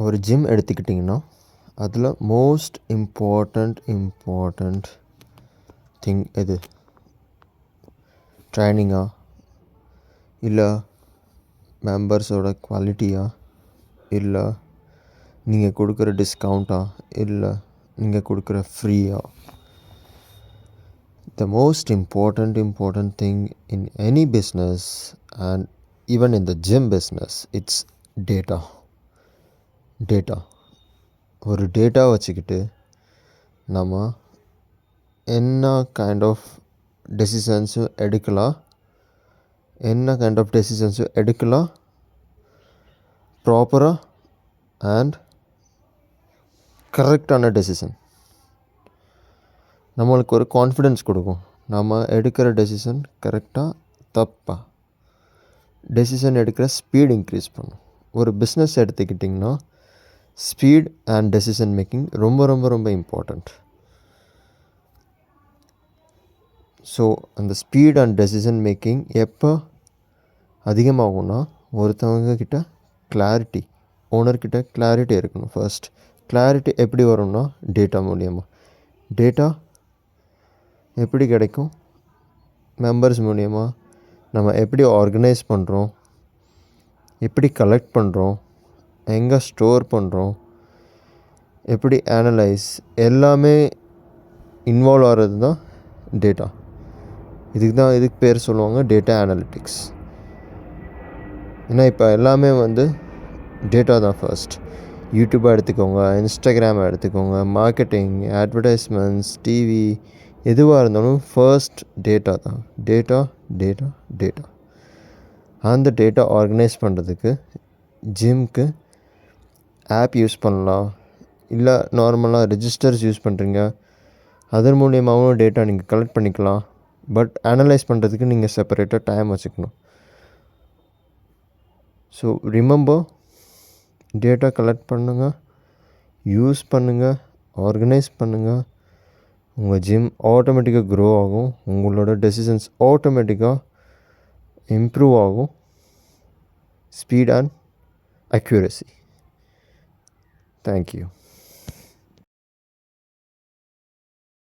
ஒரு ஜிம் எடுத்துக்கிட்டிங்கன்னா அதில் மோஸ்ட் இம்பார்ட்டண்ட் திங் எது? ட்ரைனிங்கா, இல்லை மெம்பர்ஸோட குவாலிட்டியா, இல்லை நீங்கள் கொடுக்குற டிஸ்கவுண்ட்டா, இல்லை நீங்கள் கொடுக்குற ஃப்ரீயா? The most important thing in any business and even in the gym business, it's data. ஒரு டேட்டா வச்சுக்கிட்டு நம்ம என்ன கைண்ட் ஆஃப் டெசிஷன்ஸும் எடுக்கலாம் ப்ராப்பராக அண்ட் கரெக்டான டெசிஷன் நம்மளுக்கு ஒரு கான்ஃபிடென்ஸ் கொடுக்கும். நம்ம எடுக்கிற டெசிஷன் கரெக்டாக தப்பா, டெசிஷன் எடுக்கிற ஸ்பீட் இன்க்ரீஸ் பண்ணும். ஒரு பிஸ்னஸ் எடுத்துக்கிட்டிங்கன்னா ஸ்பீட் அண்ட் டெசிஷன் மேக்கிங் ரொம்ப ரொம்ப ரொம்ப இம்பார்ட்டண்ட். ஸோ அந்த ஸ்பீட் அண்ட் டெசிஷன் மேக்கிங் எப்போ அதிகமாகும்னா ஒருத்தவங்க கிட்ட கிளாரிட்டி, ஓனர்கிட்ட கிளாரிட்டி இருக்கணும். ஃபர்ஸ்ட் கிளாரிட்டி எப்படி வரும்னா டேட்டா மூலியமாக. டேட்டா எப்படி கிடைக்கும்? மெம்பர்ஸ் மூலியமாக. நம்ம எப்படி ஆர்கனைஸ் பண்ணுறோம், எப்படி கலெக்ட் பண்ணுறோம், எங்கே ஸ்டோர் பண்ணுறோம், எப்படி அனலைஸ், எல்லாமே இன்வால்வ் ஆகிறது தான் டேட்டா. இதுக்கு பேர் சொல்லுவாங்க டேட்டா அனலிட்டிக்ஸ். ஏன்னா இப்போ எல்லாமே டேட்டா தான் ஃபர்ஸ்ட். யூடியூப்பாக எடுத்துக்கோங்க, இன்ஸ்டாகிராமை எடுத்துக்கோங்க, மார்க்கெட்டிங், அட்வர்டைஸ்மெண்ட்ஸ், டிவி, எதுவாக இருந்தாலும் ஃபர்ஸ்ட் டேட்டா தான். டேட்டா அந்த டேட்டா ஆர்கனைஸ் பண்ணுறதுக்கு ஜிம்க்கு ஆப் யூஸ் பண்ணலாம். இல்லை நார்மலாக ரெஜிஸ்டர்ஸ் யூஸ் பண்ணுறீங்க, அதன் மூலியமாகவும் டேட்டா நீங்கள் கலெக்ட் பண்ணிக்கலாம். பட் அனலைஸ் பண்ணுறதுக்கு நீங்கள் செப்பரேட்டாக டைம் வச்சுக்கணும். ஸோ ரிமெம்பர், டேட்டா கலெக்ட் பண்ணுங்கள், யூஸ் பண்ணுங்கள், ஆர்கனைஸ் பண்ணுங்கள். உங்கள் ஜிம் ஆட்டோமேட்டிக்காக க்ரோ ஆகும். உங்களோட டெசிஷன்ஸ் ஆட்டோமேட்டிக்காக இம்ப்ரூவ் ஆகும். Speed and accuracy. தேங்க்யூ.